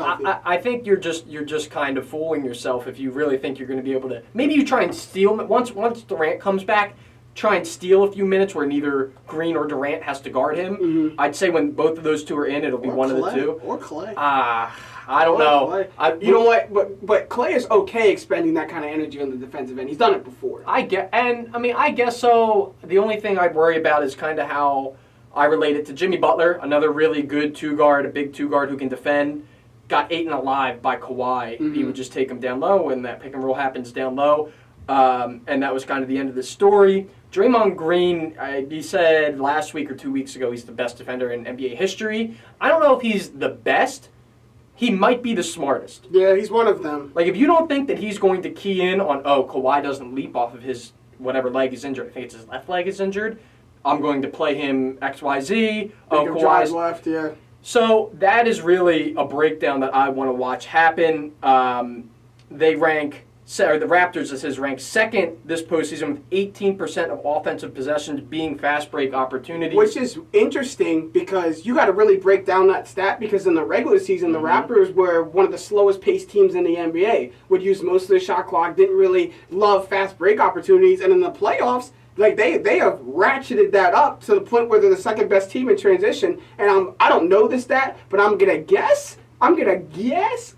Speaker 1: I think you're just kind of fooling yourself if you really think you're going to be able to. Maybe you try and steal once Durant comes back. Try and steal a few minutes where neither Green or Durant has to guard him. I'd say when both of those two are in, it'll be one of the two.
Speaker 2: Or Clay.
Speaker 1: I don't know.
Speaker 2: You know what? But Clay is okay expending that kind of energy on the defensive end. He's done it before.
Speaker 1: I guess so. The only thing I'd worry about is kind of how I relate it to Jimmy Butler, another really good two-guard, a big two-guard who can defend. Got eaten alive by Kawhi. He would just take him down low, and that pick and roll happens down low. And that was kind of the end of the story. Draymond Green, he said last week or 2 weeks ago he's the best defender in NBA history. I don't know if he's the best. He might be the smartest.
Speaker 2: Yeah, he's one of them.
Speaker 1: Like, if you don't think that he's going to key in on, Kawhi doesn't leap off of his whatever leg is injured. I think it's his left leg is injured. I'm going to play him XYZ.
Speaker 2: Kawhi's left, yeah.
Speaker 1: So that is really a breakdown that I want to watch happen. They the Raptors, it says, rank second this postseason with 18% of offensive possessions being fast break opportunities.
Speaker 2: Which is interesting because you got to really break down that stat because in the regular season, the Raptors were one of the slowest paced teams in the NBA, would use most of the shot clock, didn't really love fast break opportunities, and in the playoffs, like they have ratcheted that up to the point where they're the second best team in transition. And I don't know this stat, but I'm gonna guess,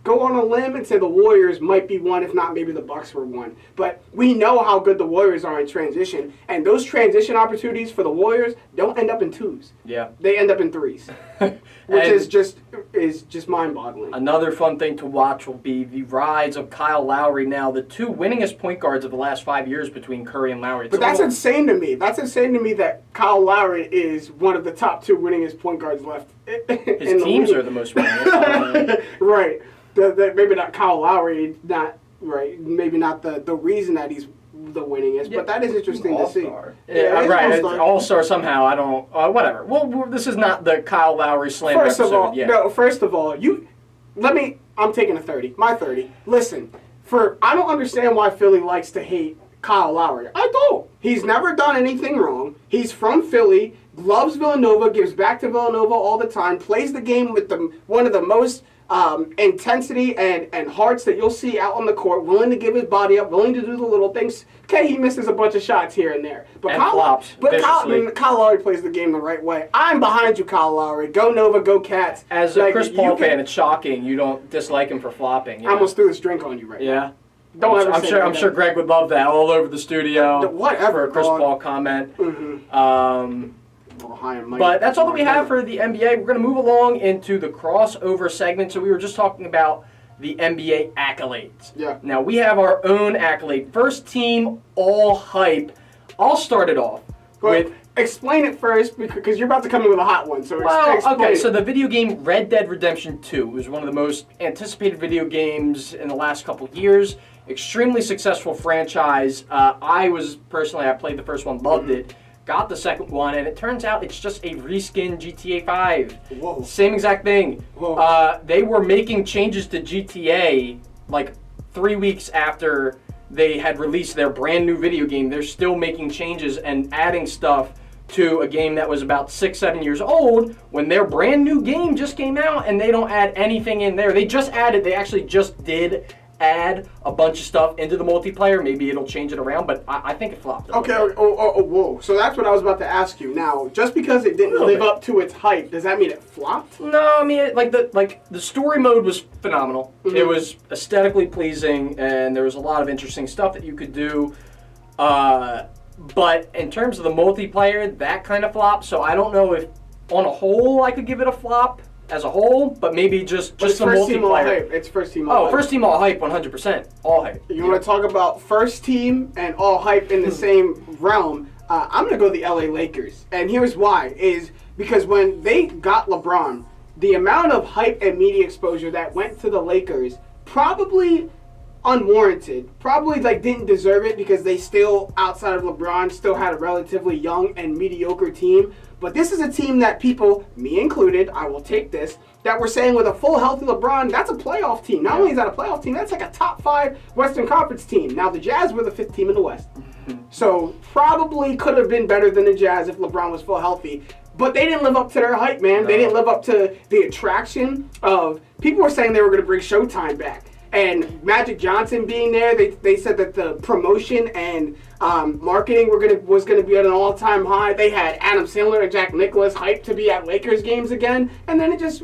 Speaker 2: go on a limb and say the Warriors might be one, if not maybe the Bucks were one. But we know how good the Warriors are in transition, and those transition opportunities for the Warriors don't end up in twos.
Speaker 1: Yeah,
Speaker 2: they end up in threes, which is just mind-boggling.
Speaker 1: Another fun thing to watch will be the rise of Kyle Lowry. Now, the two winningest point guards of the last 5 years between Curry and Lowry.
Speaker 2: But that's insane to me. That's insane to me that Kyle Lowry is one of the top two winningest point guards left.
Speaker 1: His teams are the most winningest.
Speaker 2: Right. Maybe not Kyle Lowry, not right. Maybe not the reason that he's the winningest, but that is interesting to see.
Speaker 1: Yeah, right. All-star somehow. I don't. Whatever. Well, this is not the Kyle Lowry slander episode yet.
Speaker 2: First of all, I'm taking a 30. My 30. Listen, I don't understand why Philly likes to hate Kyle Lowry. I don't. He's never done anything wrong. He's from Philly, loves Villanova, gives back to Villanova all the time, plays the game with one of the most intensity and hearts that you'll see out on the court, willing to give his body up, willing to do the little things. Okay, he misses a bunch of shots here and there. But Kyle Lowry plays the game the right way. I'm behind you, Kyle Lowry. Go Nova, go Cats.
Speaker 1: As a Chris Paul fan, it's shocking you don't dislike him for flopping.
Speaker 2: I almost threw this drink on you right now.
Speaker 1: Yeah. I'm sure Greg would love that all over the studio.
Speaker 2: Whatever.
Speaker 1: For a Chris Paul comment. But that's all that we have for the NBA. We're going to move along into the crossover segment. So we were just talking about the NBA accolades.
Speaker 2: Yeah.
Speaker 1: Now we have our own accolade. First team all hype. I'll start it off with...
Speaker 2: Explain it first because you're about to come in with a hot one. So
Speaker 1: So the video game Red Dead Redemption 2 was one of the most anticipated video games in the last couple years. Extremely successful franchise. I played the first one, loved it. Got the second one, and it turns out it's just a reskin GTA 5.
Speaker 2: Whoa.
Speaker 1: Same exact thing.
Speaker 2: Whoa.
Speaker 1: They were making changes to GTA like 3 weeks after they had released their brand new video game. They're still making changes and adding stuff to a game that was about 6-7 years old when their brand new game just came out, and they don't add anything in there. They actually just did add a bunch of stuff into the multiplayer. Maybe it'll change it around, but I think it flopped.
Speaker 2: Okay, whoa. So that's what I was about to ask you. Now, just because it didn't live up to its hype, does that mean it flopped?
Speaker 1: No, I mean, the story mode was phenomenal. It was aesthetically pleasing, and there was a lot of interesting stuff that you could do. But in terms of the multiplayer, that kind of flopped. So I don't know if, on a whole, I could give it a flop. as a whole, but maybe just
Speaker 2: It's
Speaker 1: the
Speaker 2: first team all
Speaker 1: multiplayer.
Speaker 2: hype. It's first team all hype.
Speaker 1: First team all hype, 100%. All hype.
Speaker 2: You want to talk about first team and all hype in the same realm? I'm going to go the LA Lakers. And here's why. Is because when they got LeBron, the amount of hype and media exposure that went to the Lakers, probably unwarranted. Probably didn't deserve it because they still, outside of LeBron, still had a relatively young and mediocre team. But this is a team that people, me included, I will take this, that we're saying with a full healthy LeBron, that's a playoff team. Not only is that a playoff team, that's like a top 5 Western Conference team. Now the Jazz were the 5th team in the West. So probably could have been better than the Jazz if LeBron was full healthy. But they didn't live up to their hype, man. They didn't live up to the attraction of, people were saying they were going to bring Showtime back. And Magic Johnson being there, they said that the promotion and marketing was going to be at an all-time high. They had Adam Sandler and Jack Nicklaus hyped to be at Lakers games again, and then it just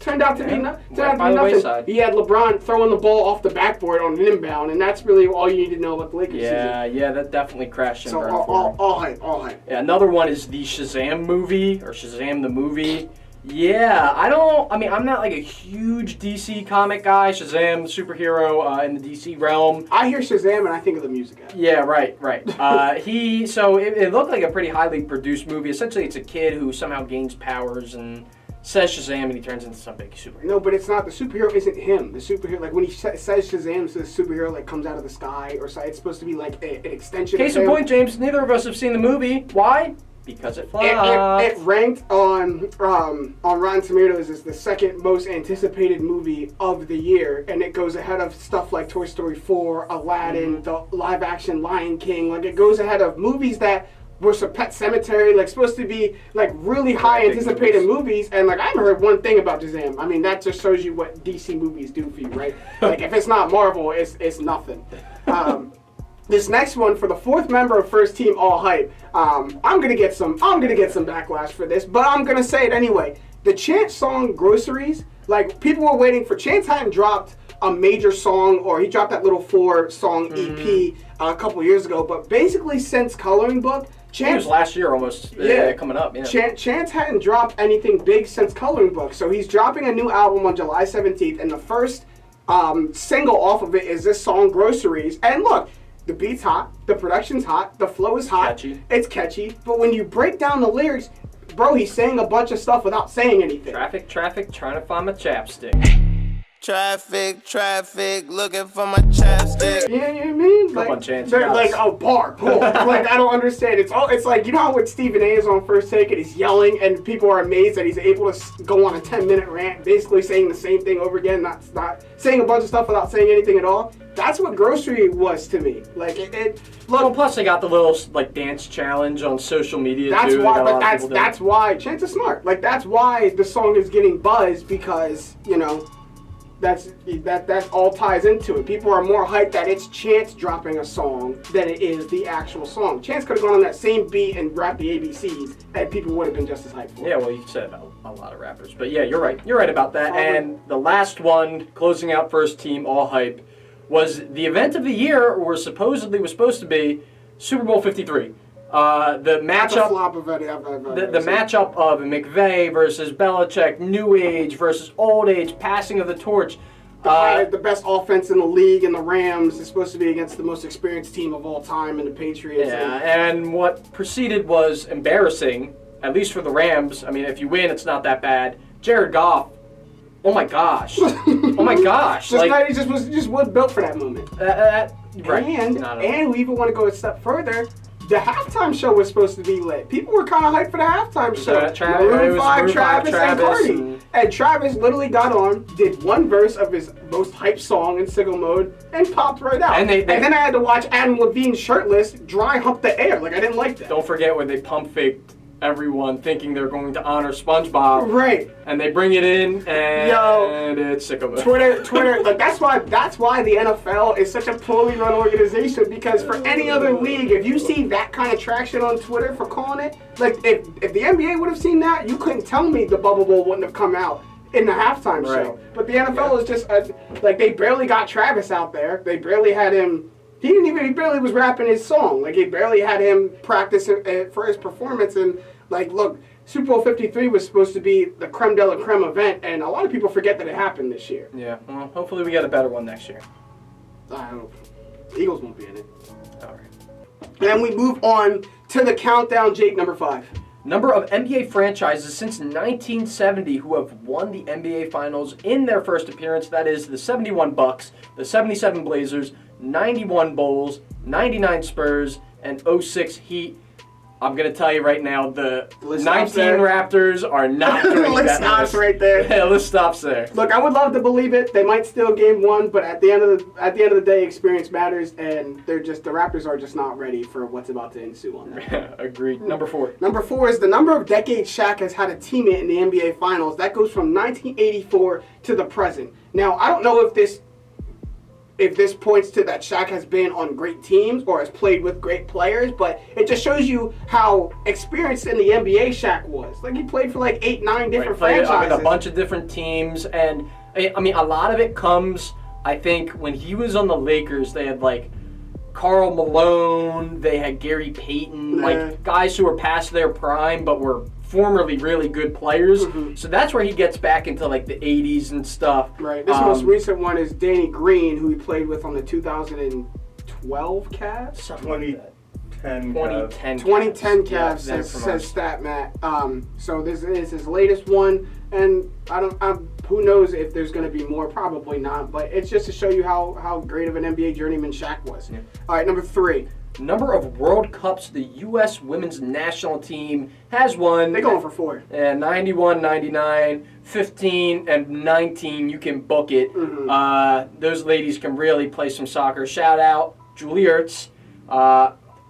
Speaker 2: turned out to be nothing.
Speaker 1: Wayside.
Speaker 2: He had LeBron throwing the ball off the backboard on an inbound, and that's really all you need to know about the Lakers season.
Speaker 1: Yeah, that definitely crashed and
Speaker 2: So
Speaker 1: burned
Speaker 2: all hype.
Speaker 1: Yeah, another one is the Shazam movie, or Shazam the movie. Yeah, I'm not like a huge DC comic guy. Shazam, the superhero in the DC realm.
Speaker 2: I hear Shazam and I think of the music guy.
Speaker 1: Yeah, right. It looked like a pretty highly produced movie. Essentially, it's a kid who somehow gains powers and says Shazam and he turns into some big superhero.
Speaker 2: No, but it's not. The superhero isn't him. The superhero, like when he says Shazam, it's the superhero like comes out of the sky, or it's supposed to be like an extension.
Speaker 1: Case
Speaker 2: of
Speaker 1: in
Speaker 2: him.
Speaker 1: point, James, neither of us have seen the movie. Why? Because it flopped.
Speaker 2: It ranked on Rotten Tomatoes as the second most anticipated movie of the year, and it goes ahead of stuff like Toy Story 4, Aladdin, the live-action Lion King. Like it goes ahead of movies that were Pet Sematary, like supposed to be like really high anticipated movies, and like I haven't heard one thing about Shazam. I mean, that just shows you what DC movies do for you, right? Like if it's not Marvel, it's nothing. This next one, for the 4th member of First Team All Hype, I'm gonna get some backlash for this, but I'm gonna say it anyway. The Chance song "Groceries," like people were waiting for. Chance hadn't dropped a major song, or he dropped that little 4-song EP a couple years ago, but basically since Coloring Book, Chance,
Speaker 1: it was last year almost. Coming up. Yeah.
Speaker 2: Chance hadn't dropped anything big since Coloring Book, so he's dropping a new album on July 17th, and the first single off of it is this song "Groceries," and look. The beat's hot, the production's hot, the flow is hot, it's catchy, but when you break down the lyrics, bro, he's saying a bunch of stuff without saying anything.
Speaker 1: Traffic, trying to find my chapstick.
Speaker 3: Traffic, looking for my chapstick.
Speaker 2: You know what I mean?
Speaker 1: Come on, Chance.
Speaker 2: They're like, oh, bar, cool. Like, I don't understand. It's like, you know how when Stephen A is on First Take and he's yelling and people are amazed that he's able to go on a 10-minute rant, basically saying the same thing over again, not saying a bunch of stuff without saying anything at all. That's what Grocery was to me. Like, look.
Speaker 1: Well, plus they got the little like dance challenge on social media
Speaker 2: That's
Speaker 1: too.
Speaker 2: why, but that's why Chance is smart. Like, that's why the song is getting buzz, because, you know, that all ties into it. People are more hyped that it's Chance dropping a song than it is the actual song. Chance could have gone on that same beat and rapped the ABCs, and people would have been just as hyped for it.
Speaker 1: Yeah, well, you said about a lot of rappers, but yeah, you're right. You're right about that. And the last one, closing out First Team All Hype, was the event of the year, or supposedly was supposed to be Super Bowl 53. The
Speaker 2: That's a
Speaker 1: matchup.
Speaker 2: flop of it.
Speaker 1: The matchup of McVay versus Belichick, new age versus old age, passing of the torch.
Speaker 2: The best offense in the league, and the Rams is supposed to be against the most experienced team of all time, and the Patriots.
Speaker 1: Yeah, and what preceded was embarrassing, at least for the Rams. I mean, if you win, it's not that bad. Jared Goff. Oh my gosh! Oh my gosh!
Speaker 2: He just was built for that moment.
Speaker 1: Right.
Speaker 2: And we even want to go a step further. The halftime show was supposed to be lit. People were kind of hyped for the halftime show. Maroon 5, Travis, and Cardi. And Travis literally got on, did one verse of his most hyped song in sicko mode, and popped right out. And then I had to watch Adam Levine shirtless dry hump the air. Like, I didn't like that.
Speaker 1: Don't forget when they pump faked everyone thinking they're going to honor SpongeBob.
Speaker 2: Right.
Speaker 1: And they bring it in, and it's sicko mode.
Speaker 2: Twitter, like that's why the NFL is such a poorly run organization, because for any other league, if you see that kind of traction on Twitter for calling it, like if the NBA would have seen that, you couldn't tell me the Bubble Bowl wouldn't have come out in the halftime show. But the NFL is just like, they barely got Travis out there. They barely had him. He barely was rapping his song. Like, he barely had him practice for his performance. And like, look, Super Bowl 53 was supposed to be the creme de la creme event, and a lot of people forget that it happened this year.
Speaker 1: Yeah, well, hopefully we get a better one next year.
Speaker 2: I hope. The Eagles won't be in it.
Speaker 1: All right.
Speaker 2: And then we move on to the countdown, Jake, number 5.
Speaker 1: Number of NBA franchises since 1970 who have won the NBA Finals in their first appearance. That is the 71 Bucks, the 77 Blazers, 91 Bulls, 99 Spurs, and 06 Heat. I'm going to tell you right now, the
Speaker 2: List
Speaker 1: 19
Speaker 2: stops there.
Speaker 1: Raptors are not doing
Speaker 2: List
Speaker 1: that
Speaker 2: stops
Speaker 1: list.
Speaker 2: right there.
Speaker 1: Yeah, list stops there.
Speaker 2: Look, I would love to believe it. They might steal game 1, but at the end of the day, experience matters, and the Raptors are just not ready for what's about to ensue on them.
Speaker 1: Agreed. Number 4.
Speaker 2: Number 4 is the number of decades Shaq has had a teammate in the NBA Finals. That goes from 1984 to the present. Now, I don't know if this points to that Shaq has been on great teams or has played with great players, but it just shows you how experienced in the NBA Shaq was. Like, he played for like 8, 9 different
Speaker 1: Played
Speaker 2: franchises.
Speaker 1: with a bunch of different teams, and I mean, a lot of it comes, I think, when he was on the Lakers, they had like Karl Malone, they had Gary Payton, like guys who were past their prime but were formerly really good players. So that's where he gets back into like the 80s and stuff.
Speaker 2: Right. This most recent one is Danny Green, who he played with on the 2012 Cavs.
Speaker 1: Something like that.
Speaker 4: 2010
Speaker 2: 2010 Cavs
Speaker 1: Yeah,
Speaker 2: says
Speaker 1: from us.
Speaker 2: StatMat. So this is his latest one, and who knows if there's going to be more? Probably not. But it's just to show you how great of an NBA journeyman Shaq was.
Speaker 1: Yeah.
Speaker 2: All right, number 3.
Speaker 1: Number of World Cups the U.S. women's national team has won.
Speaker 2: They're going for 4.
Speaker 1: And 91, 99, 15, and 19, you can book it. Those ladies can really play some soccer. Shout out Julie Ertz,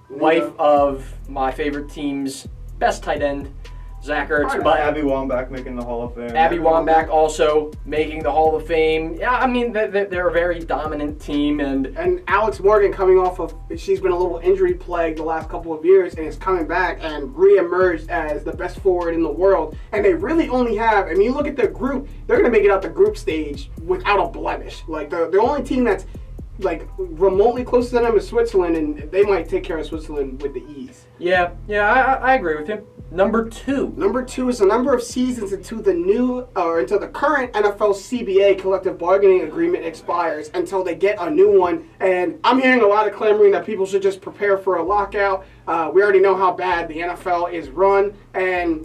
Speaker 1: wife of my favorite team's best tight end, Zach Ertz.
Speaker 2: Right.
Speaker 1: But
Speaker 4: Abby Wambach making the Hall of Fame.
Speaker 1: Abby Wambach also making the Hall of Fame. Yeah, I mean, they're a very dominant team.
Speaker 2: And Alex Morgan coming off of, she's been a little injury plagued the last couple of years and is coming back and re-emerged as the best forward in the world. And they really only have, I mean, you look at their group, they're going to make it out the group stage without a blemish. Like, the only team that's like remotely close to them is Switzerland, and they might take care of Switzerland with the ease.
Speaker 1: Yeah, I agree with you. Number 2.
Speaker 2: Number 2 is the number of seasons until the current NFL CBA collective bargaining agreement expires until they get a new one. And I'm hearing a lot of clamoring that people should just prepare for a lockout. We already know how bad the NFL is run. And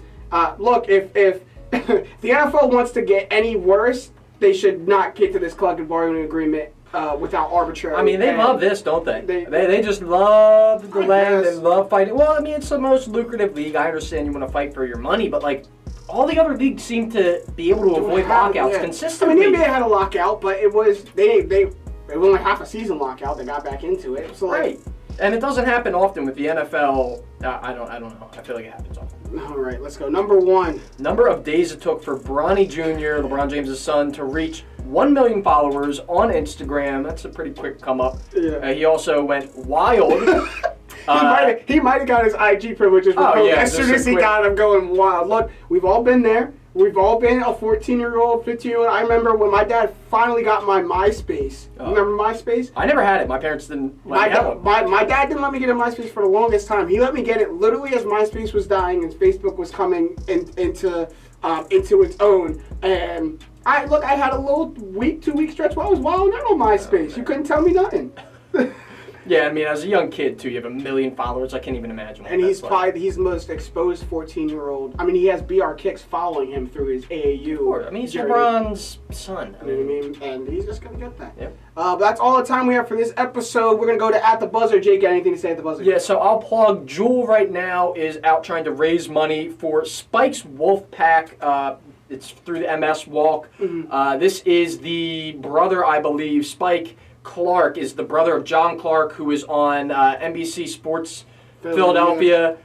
Speaker 2: look, if the NFL wants to get any worse, they should not get to this collective bargaining agreement without arbitrary.
Speaker 1: I mean, they love this, don't they? They just love the land. They love fighting. Well, I mean, it's the most lucrative league. I understand you want to fight for your money, but like all the other leagues seem to be able to avoid lockouts consistently.
Speaker 2: I mean, the NBA had a lockout, but it was it was only half a season lockout. They got back into it. So
Speaker 1: Right. And it doesn't happen often with the NFL. I don't know. I feel like it happens often.
Speaker 2: All right, let's go. Number 1.
Speaker 1: Number of days it took for Bronny Jr., LeBron James' son, to reach 1 million followers on Instagram. That's a pretty quick come up.
Speaker 2: Yeah.
Speaker 1: He also went wild.
Speaker 2: He might have got his IG privileges revoked
Speaker 1: yeah,
Speaker 2: as soon as he got him going wild. Look, we've all been there. We've all been a 14-year-old, 15-year-old. I remember when my dad finally got my MySpace. You remember MySpace?
Speaker 1: I never had it. My parents didn't let me have one.
Speaker 2: My dad didn't let me get a MySpace for the longest time. He let me get it literally as MySpace was dying and Facebook was coming into its own. And I had a little 2-week stretch where I was wilding out on MySpace. You couldn't tell me nothing.
Speaker 1: Yeah, I mean, as a young kid, too, you have 1 million followers. I can't even imagine what
Speaker 2: And
Speaker 1: that's
Speaker 2: he's
Speaker 1: like.
Speaker 2: probably he's the most exposed 14-year-old. I mean, he has BR Kicks following him through his AAU.
Speaker 1: I mean, he's
Speaker 2: journey.
Speaker 1: LeBron's son.
Speaker 2: You know what I mean? And he's just going to get that.
Speaker 1: Yep.
Speaker 2: But that's all the time we have for this episode. We're going to go to At the Buzzer. Jake, got anything to say at the buzzer?
Speaker 1: Yeah, so I'll plug Jewel right now is out trying to raise money for Spike's Wolfpack. It's through the MS Walk. This is the brother, I believe, Spike Clark is the brother of John Clark, who is on NBC Sports Philadelphia.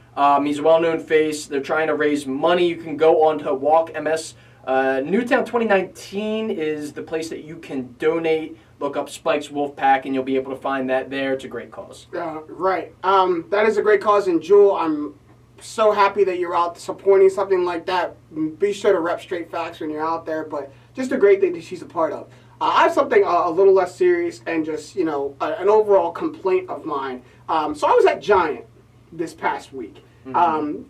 Speaker 1: He's a well-known face. They're trying to raise money. You can go on to Walk MS. Newtown 2019 is the place that you can donate. Look up Spike's Wolfpack, and you'll be able to find that there. It's a great cause.
Speaker 2: Right. That is a great cause. And Jewel, I'm so happy that you're out supporting something like that. Be sure to rep straight facts when you're out there. But just a great thing that she's a part of. I have something a little less serious and just, an overall complaint of mine. So I was at Giant this past week.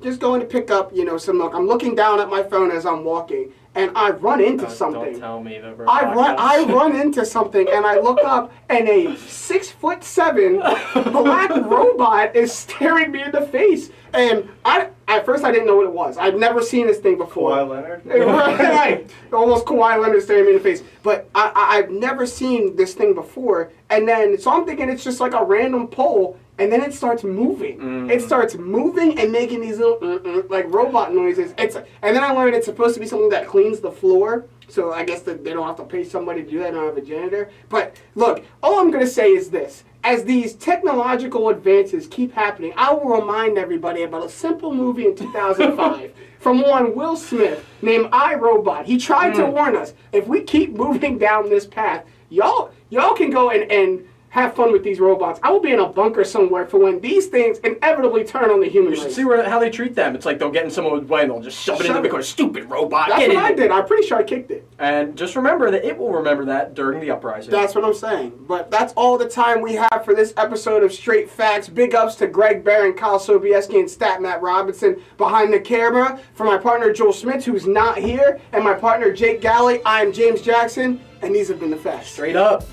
Speaker 2: Just going to pick up, some milk. I'm looking down at my phone as I'm walking, and I run into something.
Speaker 1: Don't tell me the
Speaker 2: I run into something, and I look up, and a 6'7" black robot is staring me in the face. And at first I didn't know what it was. I'd never seen this thing before.
Speaker 4: Kawhi Leonard?
Speaker 2: Right. Almost Kawhi Leonard staring me in the face. But I've never seen this thing before. And then, so I'm thinking it's just like a random pole. And then it starts moving. It starts moving and making these little like robot noises. And then I learned it's supposed to be something that cleans the floor. So I guess that they don't have to pay somebody to do that. They don't have a janitor. But look, all I'm going to say is this. As these technological advances keep happening, I will remind everybody about a simple movie in 2005 from one Will Smith named I, Robot. He tried to warn us, if we keep moving down this path, y'all can go and have fun with these robots. I will be in a bunker somewhere for when these things inevitably turn on the human
Speaker 1: You should
Speaker 2: race.
Speaker 1: see how they treat them. It's like they'll get in someone's way and they'll just shove it into the corner. Stupid robot.
Speaker 2: That's
Speaker 1: get
Speaker 2: what
Speaker 1: in
Speaker 2: I
Speaker 1: it.
Speaker 2: did. I'm pretty sure I kicked it.
Speaker 1: And just remember that it will remember that during the uprising.
Speaker 2: That's what I'm saying. But that's all the time we have for this episode of Straight Facts. Big ups to Greg Barron, Kyle Sobieski, and Stat Matt Robinson behind the camera. For my partner Joel Smith, who's not here, and my partner Jake Galley, I'm James Jackson, and these have been the facts.
Speaker 1: Straight up.